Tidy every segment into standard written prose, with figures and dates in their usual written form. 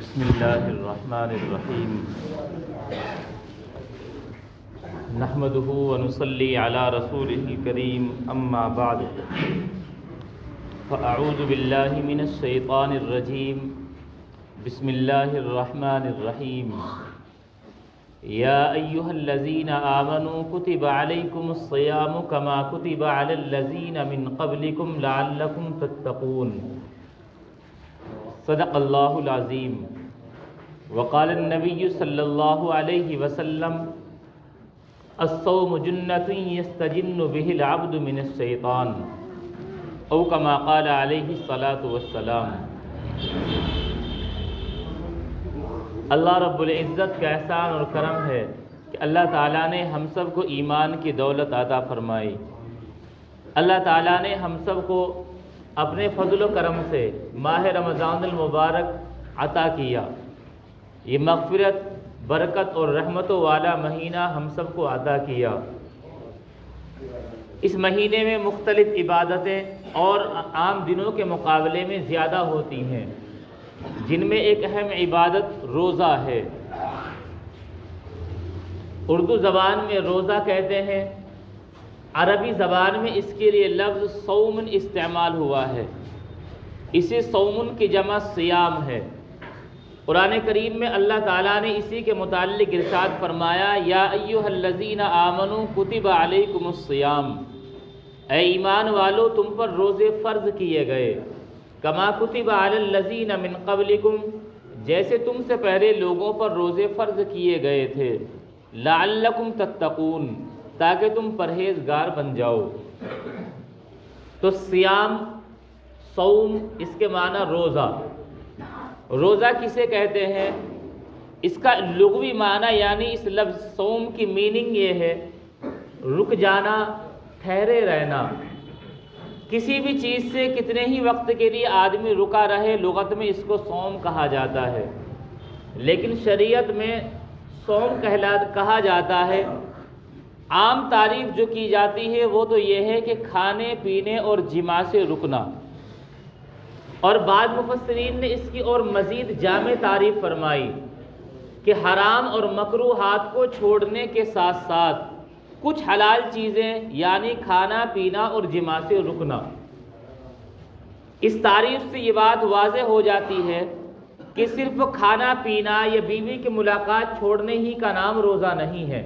بسم اللہ الرحمن الرحیم نحمده ونصلی علی رسولہ الکریم اما بعد فاعوذ باللہ من الشیطان الرجیم بسم اللہ الرحمن الرحیم یا ایہا الذین آمنوا کتب علیکم الصیام کما کتب علی الذین من قبلکم لعلکم تتقون صدق اللہ العظیم وقال النبی صلی اللہ علیہ وسلم الصوم جنۃ یستجن به العبد من الشیطان او کما قال علیہ الصلاۃ والسلام۔ اللہ رب العزت کا احسان اور کرم ہے کہ اللہ تعالیٰ نے ہم سب کو ایمان کی دولت عطا فرمائی۔ اللہ تعالیٰ نے ہم سب کو اپنے فضل و کرم سے ماہ رمضان المبارک عطا کیا۔ یہ مغفرت، برکت اور رحمتوں والا مہینہ ہم سب کو عطا کیا۔ اس مہینے میں مختلف عبادتیں اور عام دنوں کے مقابلے میں زیادہ ہوتی ہیں، جن میں ایک اہم عبادت روزہ ہے۔ اردو زبان میں روزہ کہتے ہیں، عربی زبان میں اس کے لیے لفظ صومن استعمال ہوا ہے۔ اسی صومن کی جمع صیام ہے۔ قرآن کریم میں اللہ تعالیٰ نے اسی کے متعلق ارشاد فرمایا، یا ایھا الذین آمنوا کتب علیکم الصیام، اے ایمان والو تم پر روزے فرض کیے گئے، کما کتب علی الذین من قبلکم، جیسے تم سے پہلے لوگوں پر روزے فرض کیے گئے تھے، لعلکم تتقون، تاکہ تم پرہیزگار بن جاؤ۔ تو صیام، صوم، اس کے معنی روزہ۔ روزہ کسے کہتے ہیں؟ اس کا لغوی معنی یعنی اس لفظ صوم کی میننگ یہ ہے، رک جانا، ٹھہرے رہنا۔ کسی بھی چیز سے کتنے ہی وقت کے لیے آدمی رکا رہے، لغت میں اس کو صوم کہا جاتا ہے، لیکن شریعت میں صوم کہا جاتا ہے۔ عام تعریف جو کی جاتی ہے وہ تو یہ ہے کہ کھانے پینے اور جماع سے رکنا، اور بعض مفسرین نے اس کی اور مزید جامع تعریف فرمائی کہ حرام اور مکروہات کو چھوڑنے کے ساتھ ساتھ کچھ حلال چیزیں یعنی کھانا پینا اور جماع سے رکنا۔ اس تعریف سے یہ بات واضح ہو جاتی ہے کہ صرف کھانا پینا یا بیوی کی ملاقات چھوڑنے ہی کا نام روزہ نہیں ہے۔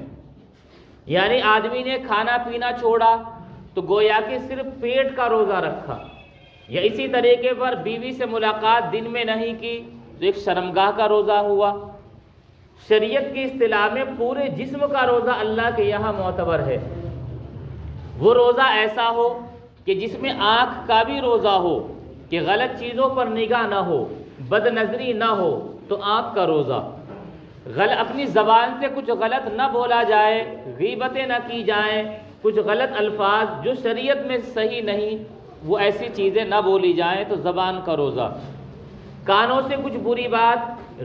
یعنی آدمی نے کھانا پینا چھوڑا تو گویا کہ صرف پیٹ کا روزہ رکھا، یا اسی طریقے پر بیوی سے ملاقات دن میں نہیں کی تو ایک شرمگاہ کا روزہ ہوا۔ شریعت کی اصطلاح میں پورے جسم کا روزہ اللہ کے یہاں معتبر ہے۔ وہ روزہ ایسا ہو کہ جس میں آنکھ کا بھی روزہ ہو، کہ غلط چیزوں پر نگاہ نہ ہو، بد نظری نہ ہو تو آنکھ کا روزہ، اپنی زبان سے کچھ غلط نہ بولا جائے، غیبتیں نہ کی جائیں، کچھ غلط الفاظ جو شریعت میں صحیح نہیں وہ ایسی چیزیں نہ بولی جائیں تو زبان کا روزہ۔ کانوں سے کچھ بری بات،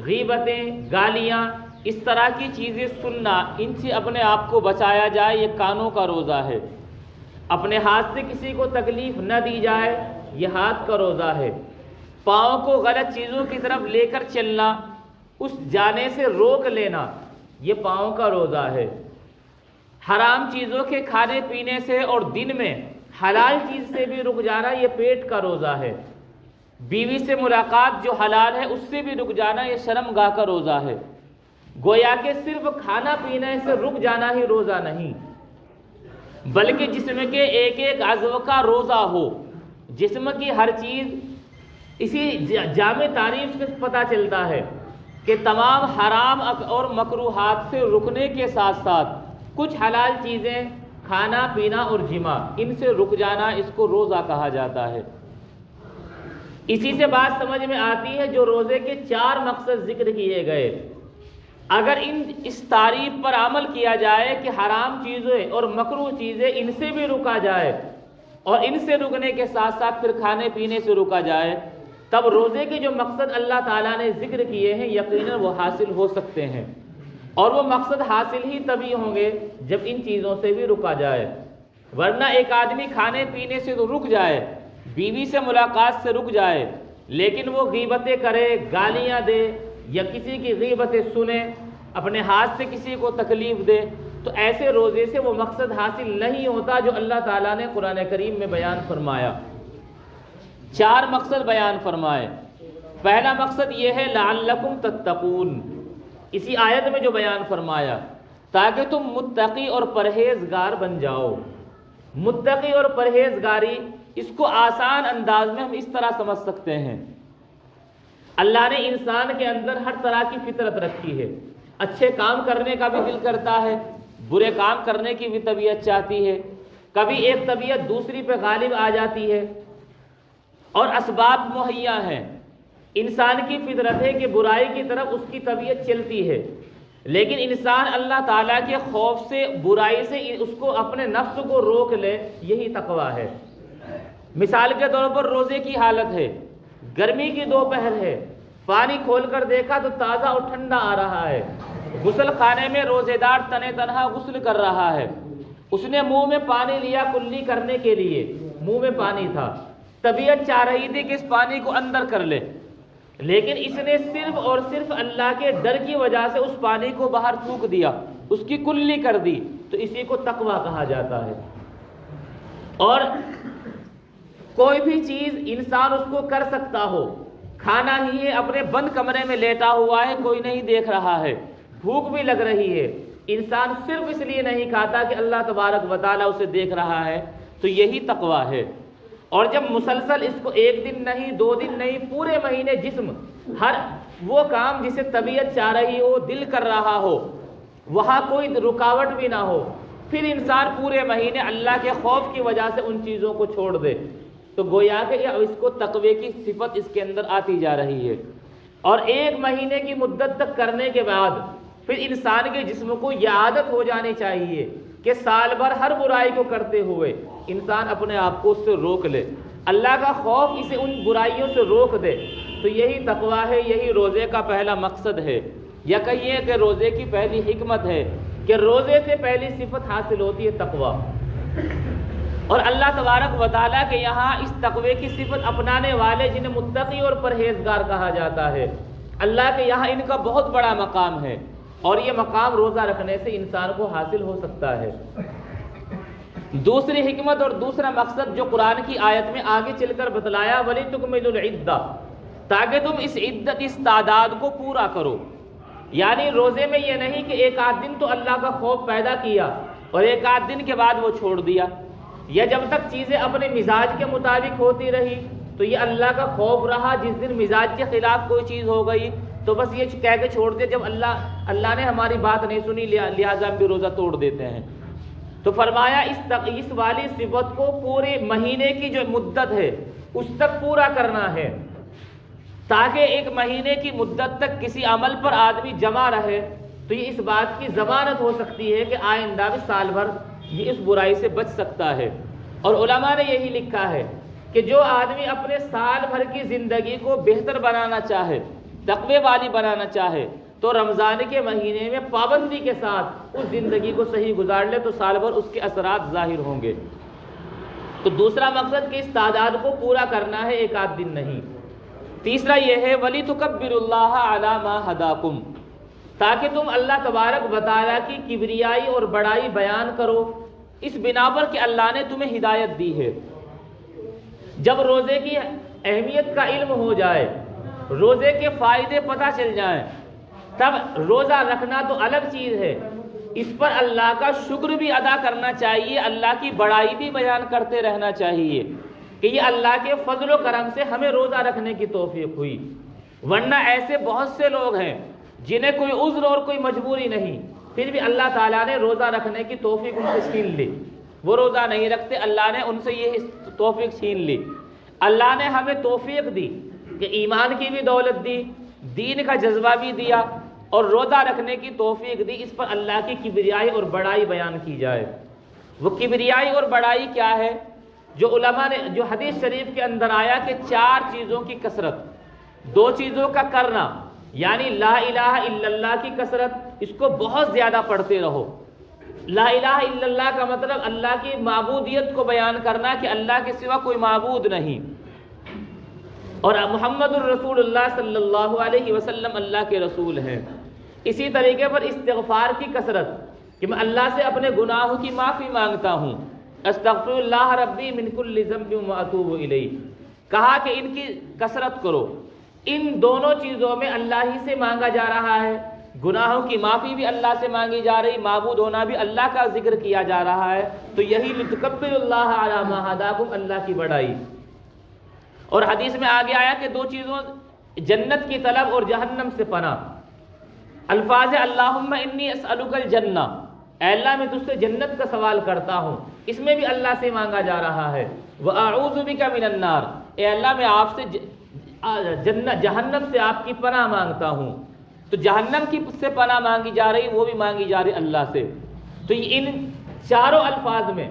غیبتیں، گالیاں، اس طرح کی چیزیں سننا، ان سے اپنے آپ کو بچایا جائے، یہ کانوں کا روزہ ہے۔ اپنے ہاتھ سے کسی کو تکلیف نہ دی جائے، یہ ہاتھ کا روزہ ہے۔ پاؤں کو غلط چیزوں کی طرف لے کر چلنا، اس جانے سے روک لینا، یہ پاؤں کا روزہ ہے۔ حرام چیزوں کے کھانے پینے سے اور دن میں حلال چیز سے بھی رک جانا، یہ پیٹ کا روزہ ہے۔ بیوی سے ملاقات جو حلال ہے اس سے بھی رک جانا، یہ شرمگاہ کا روزہ ہے۔ گویا کہ صرف کھانا پینے سے رک جانا ہی روزہ نہیں، بلکہ جسم کے ایک ایک عضو کا روزہ ہو۔ جسم کی ہر چیز، اسی جامع تعریف سے پتہ چلتا ہے کہ تمام حرام اور مکروہات سے رکنے کے ساتھ ساتھ کچھ حلال چیزیں، کھانا پینا اور جماع، ان سے رک جانا، اس کو روزہ کہا جاتا ہے۔ اسی سے بات سمجھ میں آتی ہے جو روزے کے 4 مقصد ذکر کیے گئے، اگر اس تعریف پر عمل کیا جائے کہ حرام چیزیں اور مکروہ چیزیں ان سے بھی رکا جائے، اور ان سے رکنے کے ساتھ ساتھ پھر کھانے پینے سے رکا جائے، تب روزے کے جو مقصد اللہ تعالیٰ نے ذکر کیے ہیں یقیناً وہ حاصل ہو سکتے ہیں، اور وہ مقصد حاصل ہی تبھی ہوں گے جب ان چیزوں سے بھی رکا جائے۔ ورنہ ایک آدمی کھانے پینے سے تو رک جائے، بیوی سے ملاقات سے رک جائے، لیکن وہ غیبتیں کرے، گالیاں دے، یا کسی کی غیبتیں سنے، اپنے ہاتھ سے کسی کو تکلیف دے، تو ایسے روزے سے وہ مقصد حاصل نہیں ہوتا جو اللہ تعالیٰ نے قرآن کریم میں بیان فرمایا۔ 4 مقصد بیان فرمائے۔ پہلا مقصد یہ ہے لعلکم تتقون، اسی آیت میں جو بیان فرمایا، تاکہ تم متقی اور پرہیزگار بن جاؤ۔ متقی اور پرہیزگاری، اس کو آسان انداز میں ہم اس طرح سمجھ سکتے ہیں، اللہ نے انسان کے اندر ہر طرح کی فطرت رکھی ہے، اچھے کام کرنے کا بھی دل کرتا ہے، برے کام کرنے کی بھی طبیعت چاہتی ہے، کبھی ایک طبیعت دوسری پہ غالب آ جاتی ہے، اور اسباب مہیا ہیں۔ انسان کی فطرت ہے کہ برائی کی طرف اس کی طبیعت چلتی ہے، لیکن انسان اللہ تعالیٰ کے خوف سے، برائی سے اس کو اپنے نفس کو روک لے، یہی تقویٰ ہے۔ مثال کے طور پر روزے کی حالت ہے، گرمی کی دوپہر ہے، پانی کھول کر دیکھا تو تازہ اور ٹھنڈا آ رہا ہے، غسل خانے میں روزے دار تنے تنہا غسل کر رہا ہے، اس نے منہ میں پانی لیا کلی کرنے کے لیے، منہ میں پانی تھا، طبیعت چاہ رہی تھی کہ اس پانی کو اندر کر لے، لیکن اس نے صرف اور صرف اللہ کے ڈر کی وجہ سے اس پانی کو باہر تھوک دیا، اس کی کلی کر دی، تو اسی کو تقویٰ کہا جاتا ہے۔ اور کوئی بھی چیز انسان اس کو کر سکتا ہو، کھانا ہی ہے، اپنے بند کمرے میں لیٹا ہوا ہے، کوئی نہیں دیکھ رہا ہے، بھوک بھی لگ رہی ہے، انسان صرف اس لیے نہیں کھاتا کہ اللہ تبارک و تعالیٰ اسے دیکھ رہا ہے، تو یہی تقویٰ ہے۔ اور جب مسلسل اس کو 1 دن نہیں، 2 دن نہیں، پورے مہینے جسم ہر وہ کام جسے طبیعت چاہ رہی ہو، دل کر رہا ہو، وہاں کوئی رکاوٹ بھی نہ ہو، پھر انسان پورے مہینے اللہ کے خوف کی وجہ سے ان چیزوں کو چھوڑ دے، تو گویا کہ اس کو تقوی کی صفت اس کے اندر آتی جا رہی ہے۔ اور 1 مہینے کی مدت تک کرنے کے بعد پھر انسان کے جسم کو یہ عادت ہو جانی چاہیے کہ سال بھر ہر برائی کو کرتے ہوئے انسان اپنے آپ کو اس سے روک لے، اللہ کا خوف اسے ان برائیوں سے روک دے، تو یہی تقویٰ ہے، یہی روزے کا پہلا مقصد ہے، یا کہیے کہ روزے کی پہلی حکمت ہے کہ روزے سے پہلی صفت حاصل ہوتی ہے تقویٰ۔ اور اللہ تبارک و تعالیٰ کے یہاں اس تقوی کی صفت اپنانے والے جنہیں متقی اور پرہیزگار کہا جاتا ہے، اللہ کے یہاں ان کا بہت بڑا مقام ہے، اور یہ مقام روزہ رکھنے سے انسان کو حاصل ہو سکتا ہے۔ دوسری حکمت اور دوسرا مقصد جو قرآن کی آیت میں آگے چل کر بتلایا، وَلِتُكْمِلُوا الْعِدَّةَ، تاکہ تم اس عدت، اس تعداد کو پورا کرو۔ یعنی روزے میں یہ نہیں کہ 1 آدھ دن تو اللہ کا خوف پیدا کیا اور 1 آدھ دن کے بعد وہ چھوڑ دیا، یا جب تک چیزیں اپنے مزاج کے مطابق ہوتی رہی تو یہ اللہ کا خوف رہا، جس دن مزاج کے خلاف کوئی چیز ہو گئی تو بس یہ کہہ کے چھوڑ دیا، جب اللہ نے ہماری بات نہیں سنی لہٰذا ہم بھی روزہ توڑ دیتے ہیں۔ تو فرمایا اس والی صفت کو پورے مہینے کی جو مدت ہے اس تک پورا کرنا ہے، تاکہ 1 مہینے کی مدت تک کسی عمل پر آدمی جمع رہے، تو یہ اس بات کی ضمانت ہو سکتی ہے کہ آئندہ بھی سال بھر یہ اس برائی سے بچ سکتا ہے۔ اور علماء نے یہی لکھا ہے کہ جو آدمی اپنے سال بھر کی زندگی کو بہتر بنانا چاہے، تقوی والی بنانا چاہے، تو رمضان کے مہینے میں پابندی کے ساتھ اس زندگی کو صحیح گزار لے تو سال بھر اس کے اثرات ظاہر ہوں گے۔ تو دوسرا مقصد کہ اس تعداد کو پورا کرنا ہے، 1 آدھ دن نہیں۔ تیسرا یہ ہے وَلِتُكَبِّرُوا اللَّهَ عَلَى مَا هَدَاكُمْ، تاکہ تم اللہ تبارک و تعالیٰ کی کبریائی اور بڑائی بیان کرو، اس بنا پر کہ اللہ نے تمہیں ہدایت دی ہے۔ جب روزے کی اہمیت کا علم ہو جائے، روزے کے فائدے پتہ چل جائیں، تب روزہ رکھنا تو الگ چیز ہے، اس پر اللہ کا شکر بھی ادا کرنا چاہیے، اللہ کی بڑائی بھی بیان کرتے رہنا چاہیے کہ یہ اللہ کے فضل و کرم سے ہمیں روزہ رکھنے کی توفیق ہوئی، ورنہ ایسے بہت سے لوگ ہیں جنہیں کوئی عذر اور کوئی مجبوری نہیں، پھر بھی اللہ تعالیٰ نے روزہ رکھنے کی توفیق ان سے چھین لی، وہ روزہ نہیں رکھتے، اللہ نے ان سے یہ توفیق چھین لی۔ اللہ نے ہمیں توفیق دی کہ ایمان کی بھی دولت دی، دین کا جذبہ بھی دیا، اور روزہ رکھنے کی توفیق دی، اس پر اللہ کی کبریائی اور بڑائی بیان کی جائے۔ وہ کبریائی اور بڑائی کیا ہے؟ جو علماء نے، جو حدیث شریف کے اندر آیا کہ 4 چیزوں کی کثرت، 2 چیزوں کا کرنا، یعنی لا الہ الا اللہ کی کثرت، اس کو بہت زیادہ پڑھتے رہو۔ لا الہ الا اللہ کا مطلب اللہ کی معبودیت کو بیان کرنا کہ اللہ کے سوا کوئی معبود نہیں، اور محمد الرسول اللہ صلی اللہ علیہ وسلم اللہ کے رسول ہیں۔ اسی طریقے پر استغفار کی کثرت، کہ میں اللہ سے اپنے گناہوں کی معافی مانگتا ہوں، استغفر اللہ ربی من کل ذنب واتوب الیہ، کہا کہ ان کی کثرت کرو۔ ان دونوں چیزوں میں اللہ ہی سے مانگا جا رہا ہے، گناہوں کی معافی بھی اللہ سے مانگی جا رہی، معبود ہونا بھی اللہ کا ذکر کیا جا رہا ہے، تو یہی لتکبر اللہ علی ما ہداکم، اللہ کی بڑائی۔ اور حدیث میں آگے آیا کہ دو چیزوں، جنت کی طلب اور جہنم سے پناہ۔ الفاظ اللہم انی اسألک الجنہ، اے اللہ میں تجھ سے جنت کا سوال کرتا ہوں، اس میں بھی اللہ سے مانگا جا رہا ہے۔ وَأَعُوذُ بِكَ مِنَ النَّارِ، اے اللہ میں آپ سے جہنم سے آپ کی پناہ مانگتا ہوں۔ تو جہنم کی سے پناہ مانگی جا رہی، وہ بھی مانگی جا رہی اللہ سے۔ تو ان چاروں الفاظ میں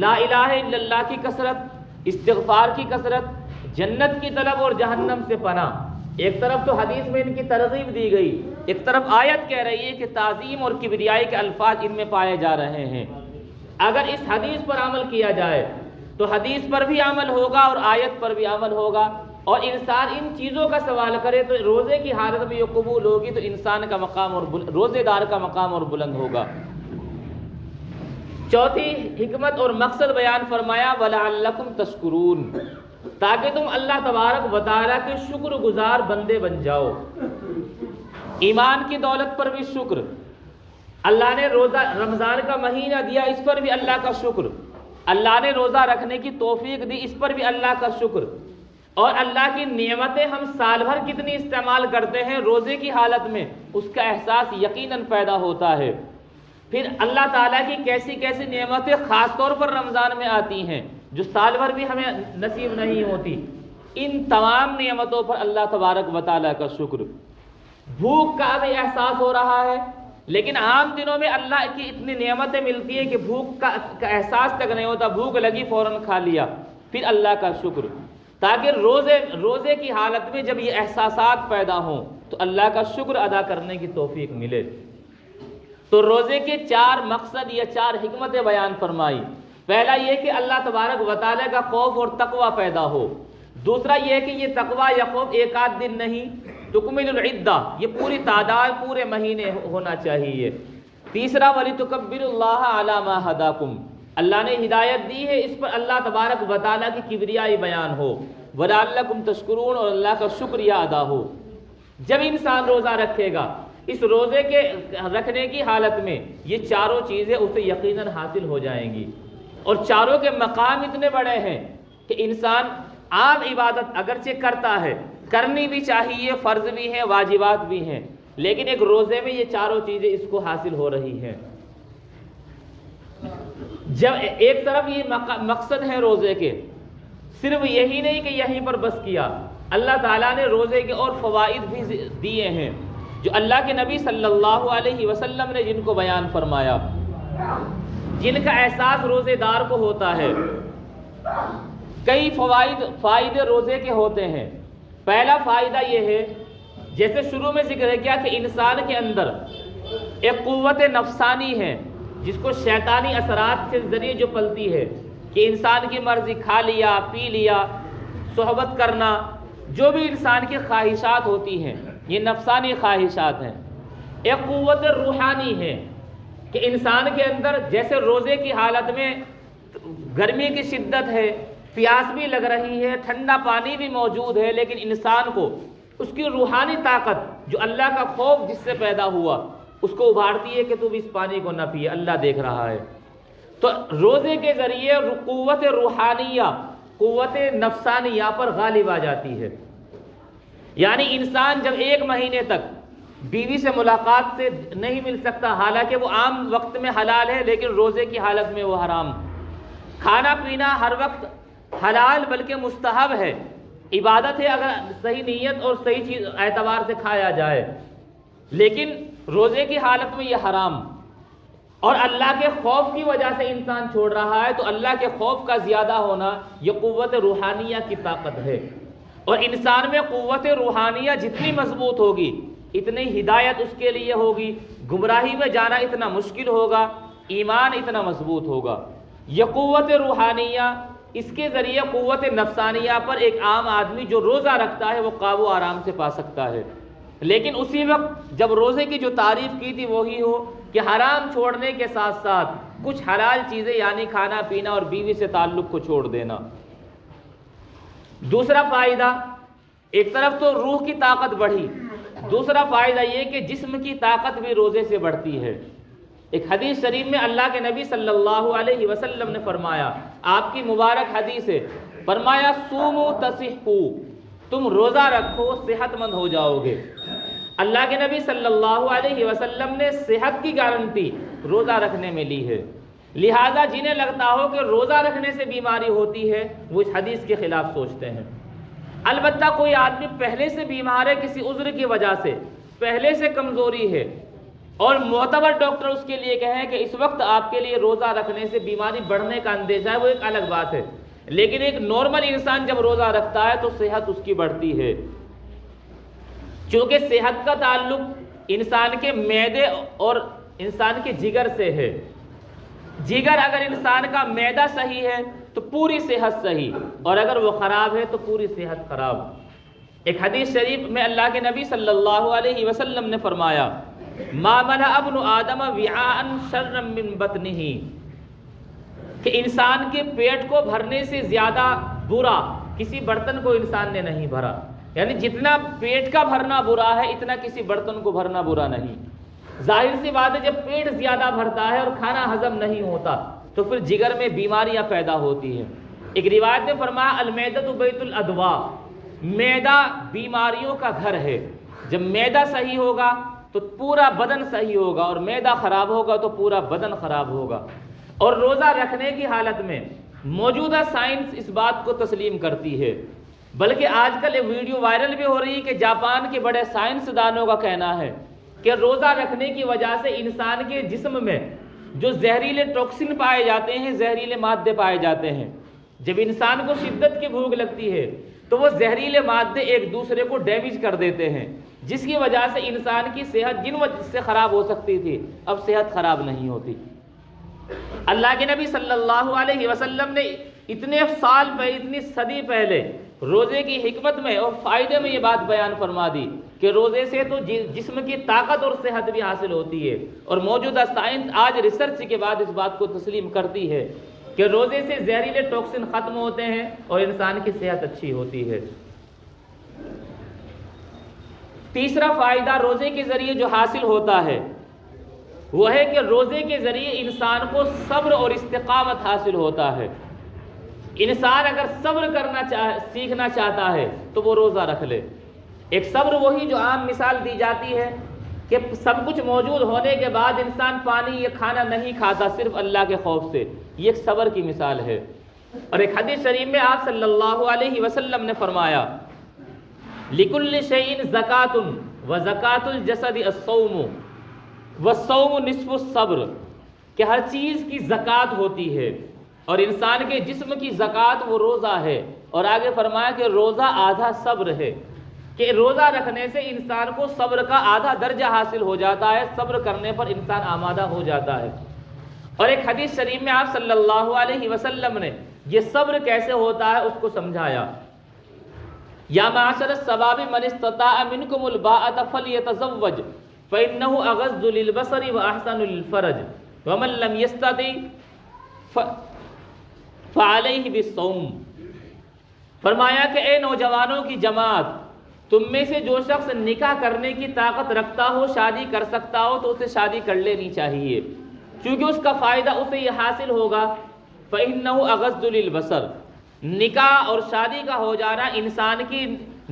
لا الہ الا اللہ کی کثرت، استغفار کی کثرت، جنت کی طلب اور جہنم سے پناہ، ایک طرف تو حدیث میں ان کی ترغیب دی گئی، ایک طرف آیت کہہ رہی ہے کہ تعظیم اور کبریائی کے الفاظ ان میں پائے جا رہے ہیں۔ اگر اس حدیث پر عمل کیا جائے تو حدیث پر بھی عمل ہوگا اور آیت پر بھی عمل ہوگا، اور انسان ان چیزوں کا سوال کرے تو روزے کی حالت میں یہ قبول ہوگی، تو انسان کا مقام اور روزے دار کا مقام اور بلند ہوگا۔ چوتھی حکمت اور مقصد بیان فرمایا وَلَعَلَّكُمْ تَشْكُرُونَ، تاکہ تم اللہ تبارک و تعالیٰ کے شکر گزار بندے بن جاؤ۔ ایمان کی دولت پر بھی شکر، اللہ نے روزہ رمضان کا مہینہ دیا، اس پر بھی اللہ کا شکر، اللہ نے روزہ رکھنے کی توفیق دی، اس پر بھی اللہ کا شکر، اور اللہ کی نعمتیں ہم سال بھر کتنی استعمال کرتے ہیں، روزے کی حالت میں اس کا احساس یقیناً پیدا ہوتا ہے۔ پھر اللہ تعالیٰ کی کیسی کیسی نعمتیں خاص طور پر رمضان میں آتی ہیں جو سال بھر بھی ہمیں نصیب نہیں ہوتی، ان تمام نعمتوں پر اللہ تبارک و تعالیٰ کا شکر۔ بھوک کا بھی احساس ہو رہا ہے، لیکن عام دنوں میں اللہ کی اتنی نعمتیں ملتی ہیں کہ بھوک کا احساس تک نہیں ہوتا، بھوک لگی فوراً کھا لیا، پھر اللہ کا شکر، تاکہ روزے کی حالت میں جب یہ احساسات پیدا ہوں تو اللہ کا شکر ادا کرنے کی توفیق ملے۔ تو روزے کے 4 مقصد یا 4 حکمتیں بیان فرمائی۔ پہلا یہ کہ اللہ تبارک و تعالیٰ کا خوف اور تقوی پیدا ہو، دوسرا یہ کہ یہ تقوی یا خوف ایک آدھ دن نہیں، تکمل العدہ، یہ پوری تعداد پورے مہینے ہونا چاہیے۔ تیسرا وَلِتُكَبِّرُوا اللَّهَ عَلَى مَا هَدَاكُمْ، اللہ نے ہدایت دی ہے، اس پر اللہ تبارک و تعالیٰ کی کبریائی بیان ہو۔ وَلَعَلَّكُمْ تَشْكُرُونَ، اور اللہ کا شکریہ ادا ہو۔ جب انسان روزہ رکھے گا، اس روزے کے رکھنے کی حالت میں یہ چاروں چیزیں اسے یقیناً حاصل ہو جائیں گی، اور چاروں کے مقام اتنے بڑے ہیں کہ انسان عام عبادت اگرچہ کرتا ہے، کرنی بھی چاہیے، فرض بھی ہیں، واجبات بھی ہیں، لیکن ایک روزے میں یہ چاروں چیزیں اس کو حاصل ہو رہی ہیں۔ جب ایک طرف یہ مقصد ہے روزے کے، صرف یہی نہیں کہ یہیں پر بس کیا، اللہ تعالیٰ نے روزے کے اور فوائد بھی دیے ہیں جو اللہ کے نبی صلی اللہ علیہ وسلم نے جن کو بیان فرمایا، جن کا احساس روزے دار کو ہوتا ہے۔ کئی فائدے روزے کے ہوتے ہیں۔ پہلا فائدہ یہ ہے، جیسے شروع میں ذکر کیا کہ انسان کے اندر ایک قوت نفسانی ہے جس کو شیطانی اثرات کے ذریعے جو پلتی ہے، کہ انسان کی مرضی، کھا لیا، پی لیا، صحبت کرنا، جو بھی انسان کی خواہشات ہوتی ہیں یہ نفسانی خواہشات ہیں۔ ایک قوت روحانی ہے کہ انسان کے اندر جیسے روزے کی حالت میں گرمی کی شدت ہے، پیاس بھی لگ رہی ہے، ٹھنڈا پانی بھی موجود ہے، لیکن انسان کو اس کی روحانی طاقت جو اللہ کا خوف جس سے پیدا ہوا اس کو ابھارتی ہے کہ تو بھی اس پانی کو نہ پیے، اللہ دیکھ رہا ہے۔ تو روزے کے ذریعے قوت روحانیہ، قوت نفسانیہ پر غالب آ جاتی ہے۔ یعنی انسان جب 1 مہینے تک بیوی سے ملاقات سے نہیں مل سکتا، حالانکہ وہ عام وقت میں حلال ہے لیکن روزے کی حالت میں وہ حرام، کھانا پینا ہر وقت حلال بلکہ مستحب ہے، عبادت ہے اگر صحیح نیت اور صحیح چیز اعتبار سے کھایا جائے، لیکن روزے کی حالت میں یہ حرام، اور اللہ کے خوف کی وجہ سے انسان چھوڑ رہا ہے، تو اللہ کے خوف کا زیادہ ہونا یہ قوت روحانیہ کی طاقت ہے۔ اور انسان میں قوت روحانیہ جتنی مضبوط ہوگی اتنی ہدایت اس کے لیے ہوگی، گمراہی میں جانا اتنا مشکل ہوگا، ایمان اتنا مضبوط ہوگا۔ یہ قوت روحانیہ اس کے ذریعے قوت نفسانیہ پر ایک عام آدمی جو روزہ رکھتا ہے وہ قابو آرام سے پا سکتا ہے۔ لیکن اسی وقت جب روزے کی جو تعریف کی تھی وہی ہو کہ حرام چھوڑنے کے ساتھ ساتھ کچھ حلال چیزیں یعنی کھانا پینا اور بیوی سے تعلق کو چھوڑ دینا۔ دوسرا فائدہ، ایک طرف تو روح کی طاقت بڑھی، دوسرا فائدہ یہ کہ جسم کی طاقت بھی روزے سے بڑھتی ہے۔ ایک حدیث شریف میں اللہ کے نبی صلی اللہ علیہ وسلم نے فرمایا، آپ کی مبارک حدیث ہے، فرمایا سومو تصحو، تم روزہ رکھو صحت مند ہو جاؤ گے۔ اللہ کے نبی صلی اللہ علیہ وسلم نے صحت کی گارنٹی روزہ رکھنے میں لی ہے، لہذا جنہیں لگتا ہو کہ روزہ رکھنے سے بیماری ہوتی ہے وہ اس حدیث کے خلاف سوچتے ہیں۔ البتہ کوئی آدمی پہلے سے بیمار ہے، کسی عذر کی وجہ سے پہلے سے کمزوری ہے اور معتبر ڈاکٹر اس کے لیے کہیں کہ اس وقت آپ کے لیے روزہ رکھنے سے بیماری بڑھنے کا اندیشہ ہے، وہ ایک الگ بات ہے۔ لیکن ایک نارمل انسان جب روزہ رکھتا ہے تو صحت اس کی بڑھتی ہے، چونکہ صحت کا تعلق انسان کے معدے اور انسان کے جگر سے ہے۔ جگر اگر انسان کا معدہ صحیح ہے تو پوری صحت صحیح، اور اگر وہ خراب ہے تو پوری صحت خراب۔ ایک حدیث شریف میں اللہ کے نبی صلی اللہ علیہ وسلم نے فرمایا، ما ملأ ابن آدم وعاء شرا من بطنہ، کہ انسان کے پیٹ کو بھرنے سے زیادہ برا کسی برتن کو انسان نے نہیں بھرا، یعنی جتنا پیٹ کا بھرنا برا ہے اتنا کسی برتن کو بھرنا برا نہیں۔ ظاہر سی بات ہے جب پیٹ زیادہ بھرتا ہے اور کھانا ہضم نہیں ہوتا تو پھر جگر میں بیماریاں پیدا ہوتی ہیں۔ ایک روایت میں فرمایا المعدۃ بیت الادواء، معدہ بیماریوں کا گھر ہے۔ جب معدہ صحیح ہوگا تو پورا بدن صحیح ہوگا، اور معدہ خراب ہوگا تو پورا بدن خراب ہوگا۔ اور روزہ رکھنے کی حالت میں موجودہ سائنس اس بات کو تسلیم کرتی ہے، بلکہ آج کل ایک ویڈیو وائرل بھی ہو رہی ہے کہ جاپان کے بڑے سائنسدانوں کا کہنا ہے کہ روزہ رکھنے کی وجہ سے انسان کے جسم میں جو زہریلے ٹاکسن پائے جاتے ہیں، زہریلے مادے پائے جاتے ہیں، جب انسان کو شدت کی بھوک لگتی ہے تو وہ زہریلے مادے ایک دوسرے کو ڈیمیج کر دیتے ہیں، جس کی وجہ سے انسان کی صحت جن وجہ سے خراب ہو سکتی تھی اب صحت خراب نہیں ہوتی۔ اللہ کے نبی صلی اللہ علیہ وسلم نے اتنے سال پہلے، اتنی صدی پہلے روزے کی حکمت میں اور فائدے میں یہ بات بیان فرما دی کہ روزے سے تو جسم کی طاقت اور صحت بھی حاصل ہوتی ہے، اور موجودہ سائنس آج ریسرچ کے بعد اس بات کو تسلیم کرتی ہے کہ روزے سے زہریلے ٹاکسن ختم ہوتے ہیں اور انسان کی صحت اچھی ہوتی ہے۔ تیسرا فائدہ روزے کے ذریعے جو حاصل ہوتا ہے وہ ہے کہ روزے کے ذریعے انسان کو صبر اور استقامت حاصل ہوتا ہے۔ انسان اگر صبر سیکھنا چاہتا ہے تو وہ روزہ رکھ لے۔ ایک صبر وہی جو عام مثال دی جاتی ہے کہ سب کچھ موجود ہونے کے بعد انسان پانی یا کھانا نہیں کھاتا صرف اللہ کے خوف سے، یہ ایک صبر کی مثال ہے۔ اور ایک حدیث شریف میں آپ صلی اللہ علیہ وسلم نے فرمایا لِكُلِّ شَيْءٍ زَكَاةٌ وَزَكَاةُ الْجَسَدِ الصَّوْمُ وَالصَّوْمُ نِصْفُ الصَّبْرِ، کہ ہر چیز کی زکوٰۃ ہوتی ہے اور انسان کے جسم کی زکوٰۃ وہ روزہ ہے، اور آگے فرمایا کہ روزہ آدھا صبر ہے، کہ روزہ رکھنے سے انسان کو صبر کا آدھا درجہ حاصل ہو جاتا ہے، صبر کرنے پر انسان آمادہ ہو جاتا ہے۔ اور ایک حدیث شریف میں آپ صلی اللہ علیہ وسلم نے یہ صبر کیسے ہوتا ہے اس کو سمجھایا، یا معاشر الشباب من استطاع منکم الباءۃ فلیتزوج فإنه اغض للبصر واحسن للفرج ومن لم يستطع فعليه بالصوم۔ فرمایا کہ اے نوجوانوں کی جماعت، تم میں سے جو شخص نکاح کرنے کی طاقت رکھتا ہو، شادی کر سکتا ہو تو اسے شادی کر لینی چاہیے، کیونکہ اس کا فائدہ اسے یہ حاصل ہوگا فإنه اغض للبصر، نکاح اور شادی کا ہو جانا انسان کی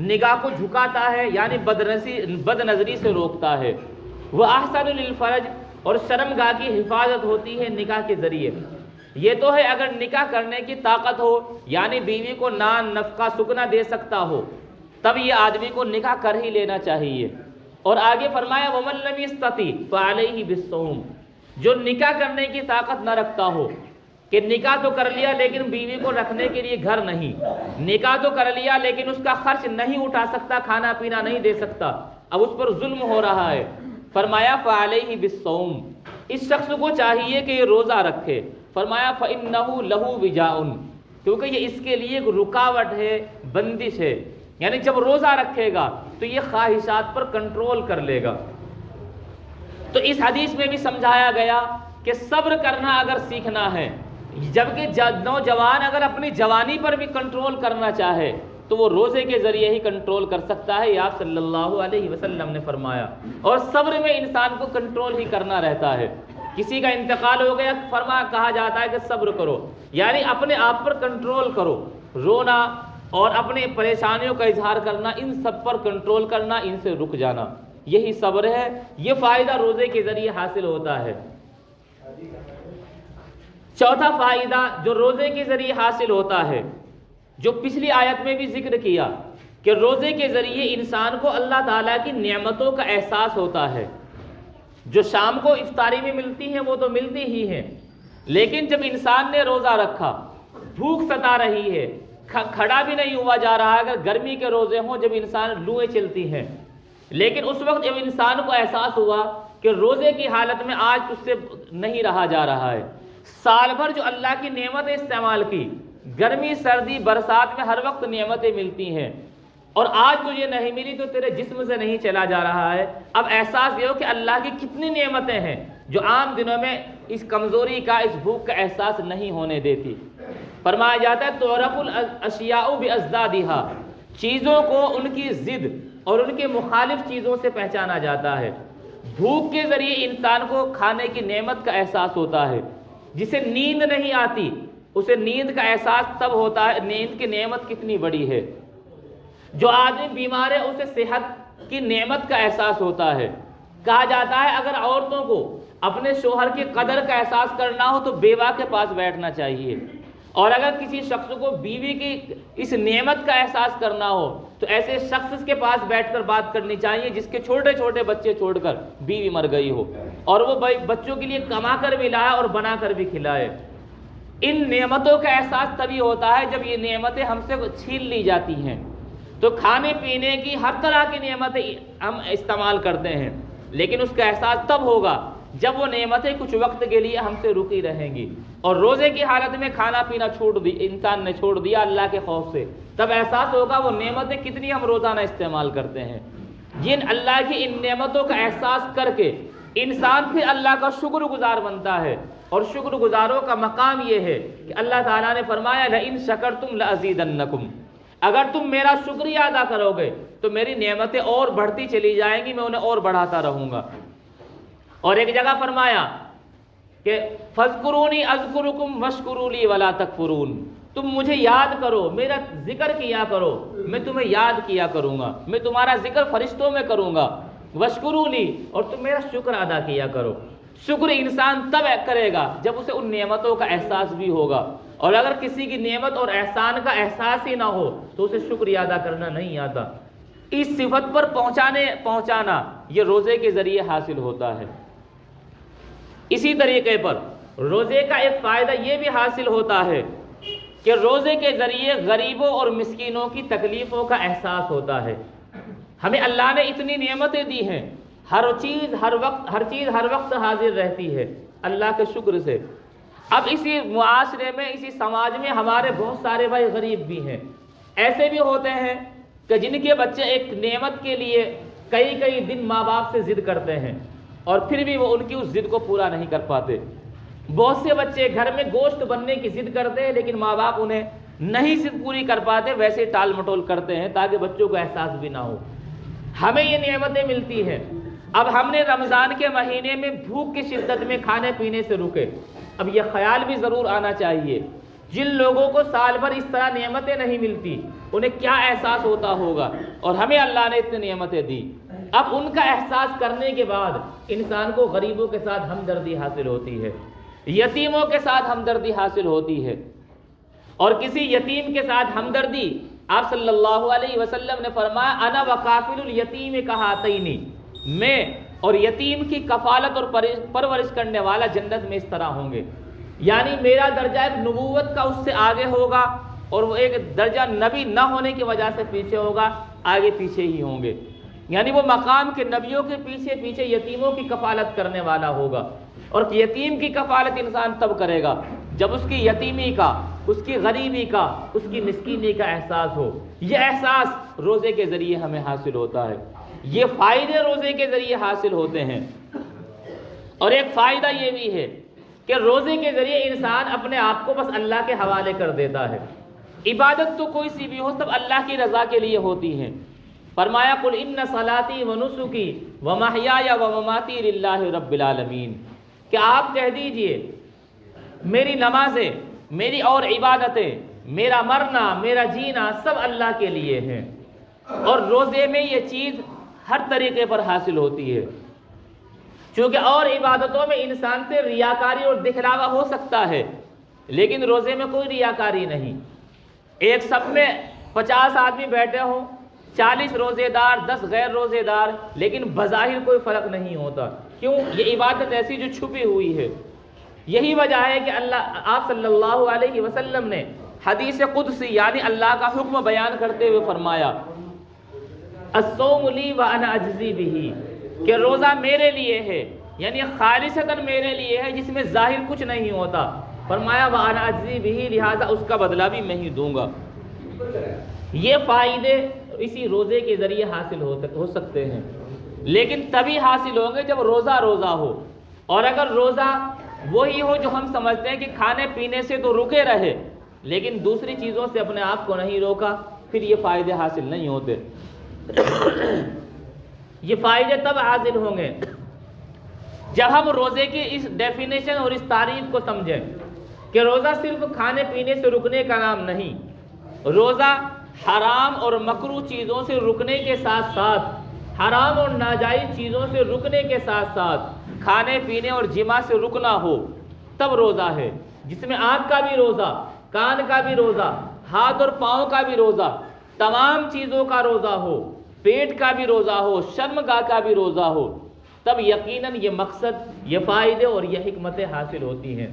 نگاہ کو جھکاتا ہے، یعنی بد نظری سے روکتا ہے، وہ احسن للفرج، اور شرمگاہ کی حفاظت ہوتی ہے نکاح کے ذریعے۔ یہ تو ہے اگر نکاح کرنے کی طاقت ہو، یعنی بیوی کو نان نفقہ سکنا دے سکتا ہو، تب یہ آدمی کو نکاح کر ہی لینا چاہیے۔ اور آگے فرمایا وَمَن لَّمْ يَسْتَطِعْ فَعَلَيْهِ بِالصَّوْمِ، جو نکاح کرنے کی طاقت نہ رکھتا ہو، کہ نکاح تو کر لیا لیکن بیوی کو رکھنے کے لیے گھر نہیں، نکاح تو کر لیا لیکن اس کا خرچ نہیں اٹھا سکتا، کھانا پینا نہیں دے سکتا، اب اس پر ظلم ہو رہا ہے، فرمایا فَعَلَيْهِ بِالصَّوْمِ، اس شخص کو چاہیے کہ یہ روزہ رکھے۔ فرمایا فَإِنَّهُ لَهُ وِجَاءٌ، کیونکہ یہ اس کے لیے ایک رکاوٹ ہے، بندش ہے، یعنی جب روزہ رکھے گا تو یہ خواہشات پر کنٹرول کر لے گا۔ تو اس حدیث میں بھی سمجھایا گیا کہ صبر کرنا اگر سیکھنا ہے، جبکہ نوجوان اگر اپنی جوانی پر بھی کنٹرول کرنا چاہے تو وہ روزے کے ذریعے ہی کنٹرول کر سکتا ہے، یہ آپ صلی اللہ علیہ وسلم نے فرمایا۔ اور صبر میں انسان کو کنٹرول ہی کرنا رہتا ہے۔ کسی کا انتقال ہو گیا، کہا جاتا ہے کہ صبر کرو، یعنی اپنے آپ پر کنٹرول کرو، رونا اور اپنے پریشانیوں کا اظہار کرنا، ان سب پر کنٹرول کرنا، ان سے رک جانا، یہی صبر ہے۔ یہ فائدہ روزے کے ذریعے حاصل ہوتا ہے۔ چوتھا فائدہ جو روزے کے ذریعے حاصل ہوتا ہے، جو پچھلی آیت میں بھی ذکر کیا کہ روزے کے ذریعے انسان کو اللہ تعالیٰ کی نعمتوں کا احساس ہوتا ہے۔ جو شام کو افطاری میں ملتی ہیں وہ تو ملتی ہی ہیں، لیکن جب انسان نے روزہ رکھا، بھوک ستا رہی ہے، کھڑا بھی نہیں ہوا جا رہا ہے، اگر گرمی کے روزے ہوں جب انسان لوئیں چلتی ہیں، لیکن اس وقت جب انسان کو احساس ہوا کہ روزے کی حالت میں آج تجھ سے نہیں رہا جا رہا ہے، سال بھر جو اللہ کی نعمتیں استعمال کی، گرمی سردی برسات میں ہر وقت نعمتیں ملتی ہیں، اور آج تجھے نہیں ملی تو تیرے جسم سے نہیں چلا جا رہا ہے، اب احساس یہ ہو کہ اللہ کی کتنی نعمتیں ہیں جو عام دنوں میں اس کمزوری کا، اس بھوک کا احساس نہیں ہونے دیتی۔ فرمایا جاتا ہے تعرف الاشیاء بازدادھا، چیزوں کو ان کی ضد اور ان کے مخالف چیزوں سے پہچانا جاتا ہے۔ بھوک کے ذریعے انسان کو کھانے کی نعمت کا احساس ہوتا ہے، جسے نیند نہیں آتی اسے نیند کا احساس تب ہوتا ہے، نیند کی نعمت کتنی بڑی ہے۔ جو آدمی بیمار ہے اسے صحت کی نعمت کا احساس ہوتا ہے۔ کہا جاتا ہے اگر عورتوں کو اپنے شوہر کی قدر کا احساس کرنا ہو تو بیوہ کے پاس بیٹھنا چاہیے، اور اگر کسی شخص کو بیوی کی اس نعمت کا احساس کرنا ہو تو ایسے شخص کے پاس بیٹھ کر بات کرنی چاہیے جس کے چھوٹے چھوٹے بچے چھوڑ کر بیوی مر گئی ہو، اور وہ بچوں کے لیے کما کر بھی لائے اور بنا کر بھی کھلائے۔ ان نعمتوں کا احساس تبھی ہوتا ہے جب یہ نعمتیں ہم سے چھین لی جاتی ہیں۔ تو کھانے پینے کی ہر طرح کی نعمتیں ہم استعمال کرتے ہیں، لیکن اس کا احساس تب ہوگا جب وہ نعمتیں کچھ وقت کے لیے ہم سے رکی رہیں گی، اور روزے کی حالت میں کھانا پینا انسان نے چھوڑ دیا اللہ کے خوف سے، تب احساس ہوگا وہ نعمتیں کتنی ہم روزانہ استعمال کرتے ہیں۔ جن اللہ کی ان نعمتوں کا احساس کر کے انسان پھر اللہ کا شکر گزار بنتا ہے، اور شکر گزاروں کا مقام یہ ہے کہ اللہ تعالیٰ نے فرمایا لئن شکرتم لأزیدنکم، اگر تم میرا شکریہ ادا کرو گے تو میری نعمتیں اور بڑھتی چلی جائیں گی، میں انہیں اور بڑھاتا رہوں گا۔ اور ایک جگہ فرمایا کہ فاذکرونی اذکرکم واشکروا لی ولا تکفرون، تم مجھے یاد کرو، میرا ذکر کیا کرو، میں تمہیں یاد کیا کروں گا، میں تمہارا ذکر فرشتوں میں کروں گا، واشکروا لی، اور تم میرا شکر ادا کیا کرو۔ شکر انسان تب کرے گا جب اسے ان نعمتوں کا احساس بھی ہوگا، اور اگر کسی کی نعمت اور احسان کا احساس ہی نہ ہو تو اسے شکریہ ادا کرنا نہیں آتا۔ اس صفت پر پہنچانا یہ روزے کے ذریعے حاصل ہوتا ہے۔ اسی طریقے پر روزے کا ایک فائدہ یہ بھی حاصل ہوتا ہے کہ روزے کے ذریعے غریبوں اور مسکینوں کی تکلیفوں کا احساس ہوتا ہے۔ ہمیں اللہ نے اتنی نعمتیں دی ہیں، ہر چیز ہر وقت حاضر رہتی ہے اللہ کے شکر سے۔ اب اسی معاشرے میں، اسی سماج میں ہمارے بہت سارے بھائی غریب بھی ہیں، ایسے بھی ہوتے ہیں کہ جن کے بچے ایک نعمت کے لیے کئی دن ماں باپ سے ضد کرتے ہیں، اور پھر بھی وہ ان کی اس ضد کو پورا نہیں کر پاتے۔ بہت سے بچے گھر میں گوشت بننے کی ضد کرتے ہیں، لیکن ماں باپ انہیں نہیں ضد پوری کر پاتے، ویسے ٹال مٹول کرتے ہیں تاکہ بچوں کو احساس بھی نہ ہو۔ ہمیں یہ نعمتیں ملتی ہیں، اب ہم نے رمضان کے مہینے میں بھوک کی شدت میں کھانے پینے سے رکے۔ اب یہ خیال بھی ضرور آنا چاہیے جن لوگوں کو سال بھر اس طرح نعمتیں نہیں ملتی انہیں کیا احساس ہوتا ہوگا، اور ہمیں اللہ نے اتنی نعمتیں دی۔ اب ان کا احساس کرنے کے بعد انسان کو غریبوں کے ساتھ ہمدردی حاصل ہوتی ہے، یتیموں کے ساتھ ہمدردی حاصل ہوتی ہے، اور کسی یتیم کے ساتھ ہمدردی، آپ صلی اللہ علیہ وسلم نے فرمایا انا وکافل الیتیم کہاتین، میں اور یتیم کی کفالت اور پرورش کرنے والا جنت میں اس طرح ہوں گے، یعنی میرا درجہ ایک نبوت کا اس سے آگے ہوگا، اور وہ ایک درجہ نبی نہ ہونے کی وجہ سے پیچھے ہوگا، آگے پیچھے ہی ہوں گے، یعنی وہ مقام کے نبیوں کے پیچھے یتیموں کی کفالت کرنے والا ہوگا۔ اور یتیم کی کفالت انسان تب کرے گا جب اس کی یتیمی کا اس کی غریبی کا، اس کی مسکینی کا احساس ہو۔ یہ احساس روزے کے ذریعے ہمیں حاصل ہوتا ہے، یہ فائدے روزے کے ذریعے حاصل ہوتے ہیں۔ اور ایک فائدہ یہ بھی ہے کہ روزے کے ذریعے انسان اپنے آپ کو بس اللہ کے حوالے کر دیتا ہے۔ عبادت تو کوئی سی بھی ہو، سب اللہ کی رضا کے لیے ہوتی ہیں۔ فرمایا قل ان صلاتی و نسکی و محیای و مماتی للہ رب العالمین، کہ آپ کہہ دیجئے میری نمازیں، میری اور عبادتیں، میرا مرنا، میرا جینا سب اللہ کے لیے ہیں۔ اور روزے میں یہ چیز ہر طریقے پر حاصل ہوتی ہے، چونکہ اور عبادتوں میں انسان سے ریاکاری اور دکھلاوا ہو سکتا ہے، لیکن روزے میں کوئی ریاکاری نہیں۔ ایک صف میں 50 آدمی بیٹھے ہوں، 40 روزے دار، 10 غیر روزے دار، لیکن بظاہر کوئی فرق نہیں ہوتا۔ کیوں؟ یہ عبادت ایسی جو چھپی ہوئی ہے۔ یہی وجہ ہے کہ آپ صلی اللہ علیہ وسلم نے حدیث قدسی یعنی اللہ کا حکم بیان کرتے ہوئے فرمایا الصوم لی وانا اجزی بہ، کہ روزہ میرے لیے ہے، یعنی خالصتاً میرے لیے ہے، جس میں ظاہر کچھ نہیں ہوتا۔ فرمایا وانا اجزی بہ، لہذا اس کا بدلہ بھی میں ہی دوں گا۔ یہ فائدے اسی روزے کے ذریعے حاصل ہو سکتے ہیں، لیکن تبھی حاصل ہوں گے جب روزہ روزہ ہو۔ اور اگر روزہ وہی ہو جو ہم سمجھتے ہیں کہ کھانے پینے سے تو رکے رہے لیکن دوسری چیزوں سے اپنے آپ کو نہیں روکا، پھر یہ فائدے حاصل نہیں ہوتے۔ یہ فائدے تب حاصل ہوں گے جب ہم روزے کی اس ڈیفینیشن اور اس تعریف کو سمجھیں کہ روزہ صرف کھانے پینے سے رکنے کا نام نہیں، روزہ حرام اور مکروہ چیزوں سے رکنے کے ساتھ ساتھ، حرام اور ناجائز چیزوں سے رکنے کے ساتھ ساتھ کھانے پینے اور جماع سے رکنا ہو تب روزہ ہے، جس میں آنکھ کا بھی روزہ، کان کا بھی روزہ، ہاتھ اور پاؤں کا بھی روزہ، تمام چیزوں کا روزہ ہو، پیٹ کا بھی روزہ ہو، شرمگاہ کا بھی روزہ ہو، تب یقیناً یہ مقصد، یہ فائدے اور یہ حکمتیں حاصل ہوتی ہیں۔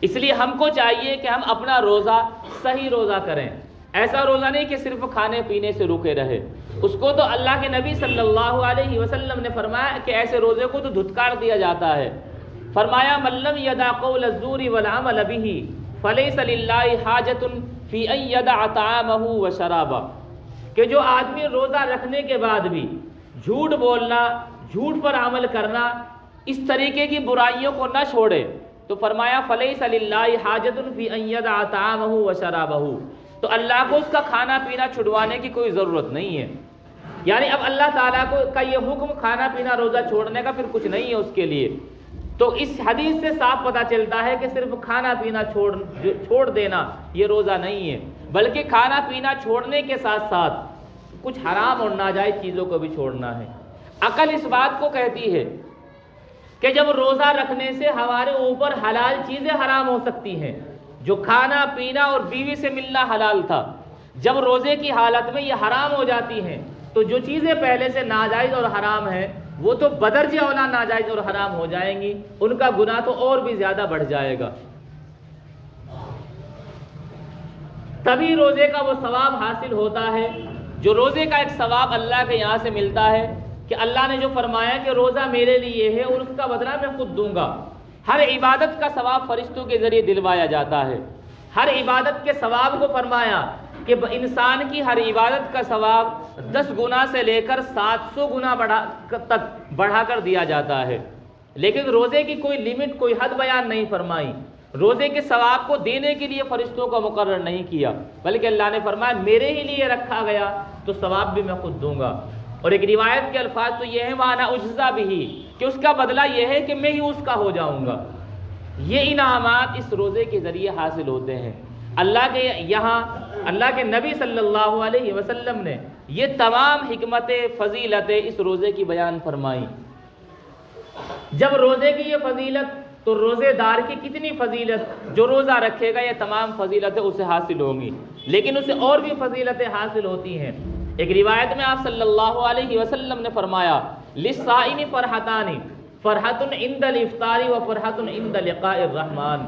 اس لیے ہم کو چاہیے کہ ہم اپنا روزہ صحیح روزہ کریں، ایسا روزہ نہیں کہ صرف کھانے پینے سے رکے رہے۔ اس کو تو اللہ کے نبی صلی اللہ علیہ وسلم نے فرمایا کہ ایسے روزے کو تو دھتکار دیا جاتا ہے۔ فرمایا من لم یدع قول الزور والعمل به فلیس للہ حاجۃ فی ان یدع طعامہ وشرابہ، کہ جو آدمی روزہ رکھنے کے بعد بھی جھوٹ بولنا، جھوٹ پر عمل کرنا، اس طریقے کی برائیوں کو نہ چھوڑے، تو فرمایا فلیس للہ حاجۃ فی ان یدع طعامہ وشرابہ، تو اللہ کو اس کا کھانا پینا چھڑوانے کی کوئی ضرورت نہیں ہے۔ یعنی اب اللہ تعالیٰ کا یہ حکم کھانا پینا روزہ چھوڑنے کا پھر کچھ نہیں ہے اس کے لیے۔ تو اس حدیث سے صاف پتہ چلتا ہے کہ صرف کھانا پینا چھوڑ دینا یہ روزہ نہیں ہے، بلکہ کھانا پینا چھوڑنے کے ساتھ ساتھ کچھ حرام اور ناجائز چیزوں کو بھی چھوڑنا ہے۔ عقل اس بات کو کہتی ہے کہ جب روزہ رکھنے سے ہمارے اوپر حلال چیزیں حرام ہو سکتی ہیں، جو کھانا پینا اور بیوی سے ملنا حلال تھا، جب روزے کی حالت میں یہ حرام ہو جاتی ہیں، تو جو چیزیں پہلے سے ناجائز اور حرام ہیں وہ تو بدرجہ اولا ناجائز اور حرام ہو جائیں گی، ان کا گناہ تو اور بھی زیادہ بڑھ جائے گا۔ تبھی روزے کا وہ ثواب حاصل ہوتا ہے جو روزے کا ایک ثواب اللہ کے یہاں سے ملتا ہے کہ اللہ نے جو فرمایا کہ روزہ میرے لیے ہے اور اس کا بدلہ میں خود دوں گا۔ ہر عبادت کا ثواب فرشتوں کے ذریعے دلوایا جاتا ہے۔ ہر عبادت کے ثواب کو فرمایا کہ انسان کی ہر عبادت کا ثواب 10 گنا سے لے کر 700 گنا تک بڑھا کر دیا جاتا ہے، لیکن روزے کی کوئی لمٹ، کوئی حد بیان نہیں فرمائی۔ روزے کے ثواب کو دینے کے لیے فرشتوں کو مقرر نہیں کیا، بلکہ اللہ نے فرمایا میرے ہی لیے رکھا گیا تو ثواب بھی میں خود دوں گا۔ اور ایک روایت کے الفاظ تو یہ ہے وَأَنَا أُجْزَىٰ بِهِ، کہ اس کا بدلہ یہ ہے کہ میں ہی اس کا ہو جاؤں گا۔ یہ انعامات اس روزے کے ذریعے حاصل ہوتے ہیں۔ اللہ کے یہاں اللہ کے نبی صلی اللہ علیہ وسلم نے یہ تمام حکمتیں، فضیلتیں اس روزے کی بیان فرمائی۔ جب روزے کی یہ فضیلت، تو روزے دار کی کتنی فضیلت، جو روزہ رکھے گا یہ تمام فضیلتیں اسے حاصل ہوں گی، لیکن اسے اور بھی فضیلتیں حاصل ہوتی ہیں۔ ایک روایت میں آپ صلی اللہ علیہ وسلم نے فرمایا لِلصَّائِمِ فَرْحَتَانِ فَرْحَةٌ عِندَ الْإِفْطَارِ وَفَرْحَةٌ عِندَ لِقَاءِ الرَّحْمَٰنِ،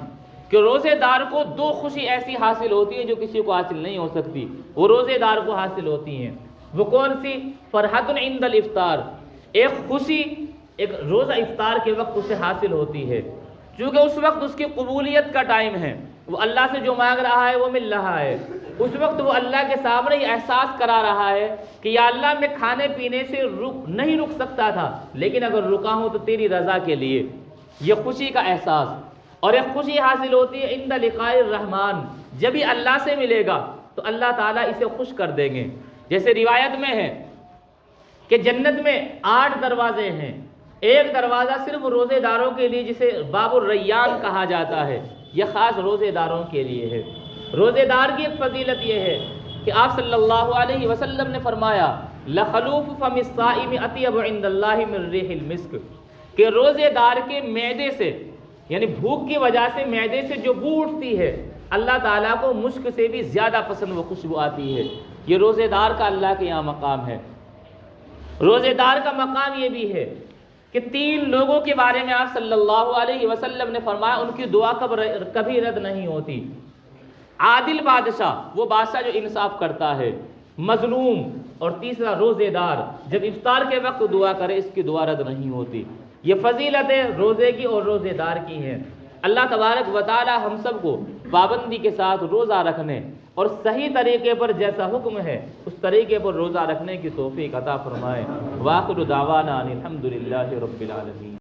کہ روزے دار کو 2 خوشی ایسی حاصل ہوتی ہے جو کسی کو حاصل نہیں ہو سکتی، وہ روزے دار کو حاصل ہوتی ہیں۔ وہ کون سی؟ فرحۃ عند الافطار، ایک خوشی ایک روزہ افطار کے وقت اسے حاصل ہوتی ہے، چونکہ اس وقت اس کی قبولیت کا ٹائم ہے، وہ اللہ سے جو مانگ رہا ہے وہ مل رہا ہے، اس وقت وہ اللہ کے سامنے یہ احساس کرا رہا ہے کہ یا اللہ میں کھانے پینے سے نہیں رک سکتا تھا، لیکن اگر رکا ہوں تو تیری رضا کے لیے۔ یہ خوشی کا احساس، اور ایک خوشی حاصل ہوتی ہے عند لقاء الرحمن، جب ہی اللہ سے ملے گا تو اللہ تعالیٰ اسے خوش کر دیں گے۔ جیسے روایت میں ہے کہ جنت میں 8 دروازے ہیں، ایک دروازہ صرف روزے داروں کے لیے جسے باب الریان کہا جاتا ہے، یہ خاص روزے داروں کے لیے ہے۔ روزے دار کی ایک فضیلت یہ ہے کہ آپ صلی اللہ علیہ وسلم نے فرمایا لخلوف فم الصائم اطیب عند اللہ من ریح المسک، کہ روزے دار کے معدے سے، یعنی بھوک کی وجہ سے معدے سے جو بو اٹھتی ہے، اللہ تعالیٰ کو مشک سے بھی زیادہ پسند وہ خوشبو آتی ہے۔ یہ روزے دار کا اللہ کے یہاں مقام ہے۔ روزے دار کا مقام یہ بھی ہے کہ 3 لوگوں کے بارے میں آپ صلی اللہ علیہ وسلم نے فرمایا ان کی دعا کبھی رد نہیں ہوتی۔ عادل بادشاہ، وہ بادشاہ جو انصاف کرتا ہے، مظلوم، اور تیسرا روزے دار، جب افطار کے وقت دعا کرے اس کی دعا رد نہیں ہوتی۔ یہ فضیلتیں روزے کی اور روزے دار کی ہیں۔ اللہ تبارک و تعالی ہم سب کو پابندی کے ساتھ روزہ رکھنے اور صحیح طریقے پر جیسا حکم ہے اس طریقے پر روزہ رکھنے کی توفیق عطا فرمائے۔ وآخر دعوانا ان الحمد للہ رب العالمین۔